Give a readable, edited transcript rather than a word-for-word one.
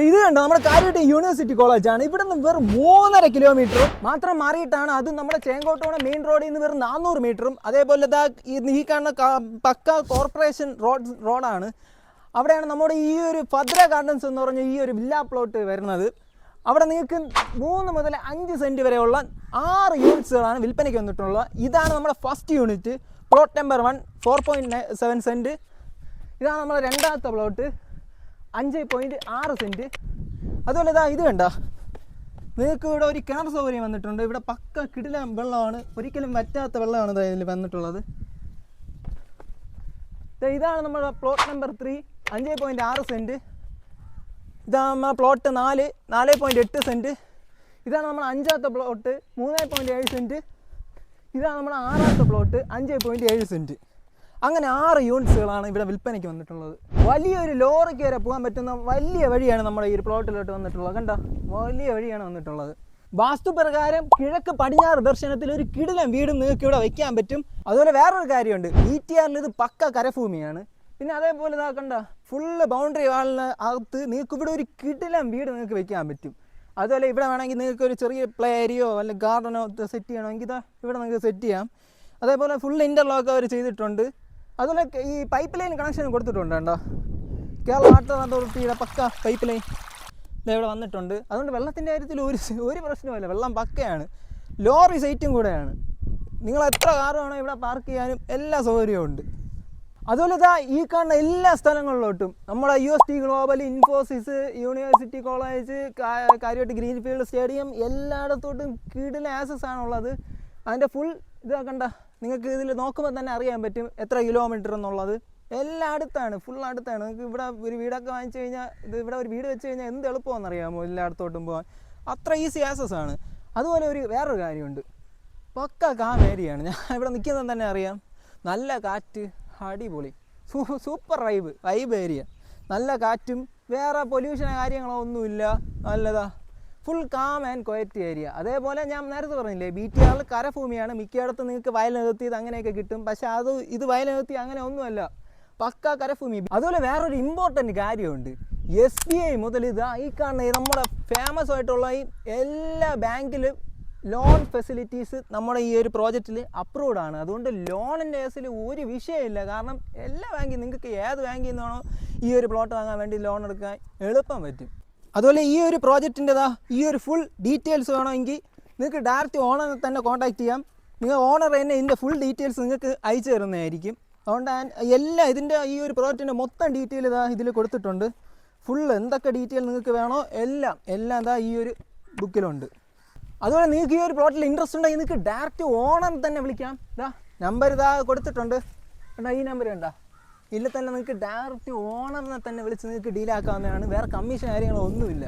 ഇത് കണ്ടോ നമ്മുടെ കാര്യമായിട്ട് യൂണിവേഴ്സിറ്റി കോളേജാണ്. ഇവിടെ നിന്ന് വെറും 3.5 കിലോമീറ്റർ മാത്രം മാറിയിട്ടാണ്. അത് നമ്മുടെ ചേങ്കോട്ടോണ മെയിൻ റോഡിൽ നിന്ന് വെറും 400 മീറ്ററും. അതേപോലെ ഈ കാണുന്ന പക്ക കോർപ്പറേഷൻ റോഡാണ്. അവിടെയാണ് നമ്മുടെ ഈ ഒരു ഭദ്ര ഗാർഡൻസ് എന്ന് പറഞ്ഞ ഈ ഒരു വില്ല പ്ലോട്ട് വരുന്നത്. അവിടെ നിങ്ങൾക്ക് 3 മുതൽ 5 സെൻറ്റ് വരെയുള്ള 6 യൂണിറ്റ്സുകളാണ് വിൽപ്പനയ്ക്ക് വന്നിട്ടുള്ളത്. ഇതാണ് നമ്മുടെ first unit, plot number 1 4.7 cent. ഇതാണ് നമ്മുടെ രണ്ടാമത്തെ പ്ലോട്ട് 5.6 സെൻറ്റ്. അതുപോലെ ഇത് കണ്ട, നിങ്ങൾക്ക് ഇവിടെ ഒരു കിണർ സൗകര്യം വന്നിട്ടുണ്ട്. ഇവിടെ പക്ക കിടിലം വെള്ളമാണ്, ഒരിക്കലും വറ്റാത്ത വെള്ളമാണ് ഇതിൽ വന്നിട്ടുള്ളത്. ഇതാണ് നമ്മുടെ പ്ലോട്ട് നമ്പർ 3 5.6 സെൻറ്റ്. ഇതാണ് നമ്മുടെ പ്ലോട്ട് 4.8 സെൻറ്റ്. ഇതാണ് നമ്മുടെ 5ാമത്തെ പ്ലോട്ട് 3.7 സെൻറ്റ്. ഇതാണ് നമ്മുടെ 6ാമത്തെ പ്ലോട്ട് 5.7 സെൻറ്റ്. അങ്ങനെ 6 യൂണിറ്റ്സുകളാണ് ഇവിടെ വിൽപ്പനയ്ക്ക് വന്നിട്ടുള്ളത്. വലിയൊരു ലോറിക്ക് വരെ പോകാൻ പറ്റുന്ന വലിയ വഴിയാണ് നമ്മുടെ ഈ ഒരു പ്ലോട്ടിലോട്ട് വന്നിട്ടുള്ളത്. കണ്ട, വലിയ വഴിയാണ് വന്നിട്ടുള്ളത്. വാസ്തുപ്രകാരം കിഴക്ക് പടിഞ്ഞാറ് ദർശനത്തിൽ ഒരു കിടിലൻ വീടും നിങ്ങൾക്ക് ഇവിടെ വയ്ക്കാൻ പറ്റും. അതുപോലെ വേറൊരു കാര്യമുണ്ട്, BTR ഇത് പക്ക കരഭൂമിയാണ്. പിന്നെ അതേപോലെ കണ്ട, ഫുള്ള് ബൗണ്ടറി വാളിന് അകത്ത് നിങ്ങൾക്ക് ഇവിടെ ഒരു കിടിലൻ വീട് നിങ്ങൾക്ക് വെക്കാൻ പറ്റും. അതുപോലെ ഇവിടെ വേണമെങ്കിൽ നിങ്ങൾക്ക് ഒരു ചെറിയ പ്ലേ ഏരിയയോ അല്ലെങ്കിൽ ഗാർഡനോ സെറ്റ് ചെയ്യണമെങ്കിൽ ഇവിടെ നിങ്ങൾക്ക് സെറ്റ് ചെയ്യാം. അതേപോലെ ഫുൾ ഇൻ്റർലോക്ക് അവർ ചെയ്തിട്ടുണ്ട്. അതുപോലെ ഈ പൈപ്പ് ലൈൻ കണക്ഷൻ കൊടുത്തിട്ടുണ്ട്. കേട്ടോ, കേരള വാട്ടർ അതോറിറ്റിയുടെ പക്ക പൈപ്പ് ലൈൻ ഇവിടെ വന്നിട്ടുണ്ട്. അതുകൊണ്ട് വെള്ളത്തിൻ്റെ കാര്യത്തിൽ ഒരു പ്രശ്നവുമില്ല, വെള്ളം പക്കയാണ്. ലോറി സൈറ്റും കൂടെയാണ്. നിങ്ങൾ എത്ര കാർ വേണോ ഇവിടെ പാർക്ക് ചെയ്യാനും എല്ലാ സൗകര്യവും ഉണ്ട്. അതുപോലെ ഈ കാണുന്ന എല്ലാ സ്ഥലങ്ങളിലോട്ടും നമ്മുടെ UST global, Infosys, university college, കാര്യമായിട്ട് ഗ്രീൻഫീൽഡ് സ്റ്റേഡിയം, എല്ലായിടത്തോട്ടും കിടിലൻ ആക്സസ് ആണുള്ളത്. അതിൻ്റെ ഫുൾ കണ്ട, നിങ്ങൾക്ക് ഇതിൽ നോക്കുമ്പോൾ തന്നെ അറിയാൻ പറ്റും എത്ര കിലോമീറ്റർ എന്നുള്ളത്. എല്ലാം അടുത്താണ്, ഫുൾ അടുത്താണ്. നിങ്ങൾക്ക് ഇവിടെ ഒരു വീടൊക്കെ വാങ്ങിച്ചു കഴിഞ്ഞാൽ, ഇവിടെ ഒരു വീട് വെച്ച് കഴിഞ്ഞാൽ എന്ത് എളുപ്പമാണെന്നറിയാമോ എല്ലായിടത്തോട്ടും പോകാൻ. അത്ര ഈസി ആക്സസ് ആണ്. അതുപോലെ വേറൊരു കാര്യമുണ്ട്, പക്ക കാം ഏരിയയാണ്. ഞാൻ ഇവിടെ നിൽക്കുന്നത് തന്നെ അറിയാം. നല്ല കാറ്റ്, അടിപൊളി, സൂപ്പർ വൈബ് ഏരിയ. നല്ല കാറ്റും വേറെ പൊല്യൂഷനോ കാര്യങ്ങളോ ഒന്നുമില്ല. നല്ലതാ, full calm and quiet area. അതേപോലെ ഞാൻ നേരത്തെ പറഞ്ഞില്ലേ, BTR കരഭൂമിയാണ്. മിക്കയിടത്തും നിങ്ങൾക്ക് വയൽ നികത്തിയത് അങ്ങനെയൊക്കെ കിട്ടും. പക്ഷേ ഇത് വയൽ നികത്തി അങ്ങനെ ഒന്നുമല്ല, പക്ക കരഭൂമി. അതുപോലെ വേറൊരു ഇമ്പോർട്ടൻറ്റ് കാര്യമുണ്ട്, SBI മുതൽ ഈ കാണുന്ന നമ്മുടെ ഫേമസ് ആയിട്ടുള്ള ഈ എല്ലാ ബാങ്കിലും ലോൺ ഫെസിലിറ്റീസ് നമ്മുടെ ഈ ഒരു പ്രോജക്റ്റിൽ അപ്രൂവ്ഡ് ആണ്. അതുകൊണ്ട് ലോണിൻ്റെ കേസിൽ ഒരു വിഷയമില്ല. കാരണം എല്ലാ ബാങ്കിൽ നിങ്ങൾക്ക് ഏത് ബാങ്കിൽ നിന്നാണോ ഈ ഒരു പ്ലോട്ട് വാങ്ങാൻ വേണ്ടി ലോൺ എടുക്കാൻ എളുപ്പം പറ്റും. അതുപോലെ ഈ ഒരു പ്രോജക്റ്റിൻ്റെ ഈ ഒരു ഫുൾ ഡീറ്റെയിൽസ് വേണമെങ്കിൽ നിങ്ങൾക്ക് ഡയറക്റ്റ് ഓണറെ തന്നെ കോൺടാക്റ്റ് ചെയ്യാം. നിങ്ങൾ ഓണർ തന്നെ ഇതിൻ്റെ ഫുൾ ഡീറ്റെയിൽസ് നിങ്ങൾക്ക് അയച്ചു തരുന്നതായിരിക്കും. അതുകൊണ്ട് ഇതിൻ്റെ ഈ ഒരു പ്രോജക്റ്റിൻ്റെ മൊത്തം ഡീറ്റെയിൽ ഇതിൽ കൊടുത്തിട്ടുണ്ട്. ഫുൾ എന്തൊക്കെ ഡീറ്റെയിൽ നിങ്ങൾക്ക് വേണോ എല്ലാം ഈ ഒരു ബുക്കിലുണ്ട്. അതുപോലെ നിങ്ങൾക്ക് ഈ ഒരു പ്ലോട്ടിൽ ഇൻട്രസ്റ്റ് ഉണ്ടെങ്കിൽ നിങ്ങൾക്ക് ഡയറക്റ്റ് ഓണർ തന്നെ വിളിക്കാം. നമ്പർ കൊടുത്തിട്ടുണ്ട്. ഈ നമ്പർ കണ്ടോ, ഇതിൽ തന്നെ നിങ്ങൾക്ക് ഡയറക്റ്റ് ഓണറിനെ തന്നെ വിളിച്ച് നിങ്ങൾക്ക് ഡീലാക്കാവുന്നതാണ്. വേറെ കമ്മീഷൻ കാര്യങ്ങളോ ഒന്നുമില്ല.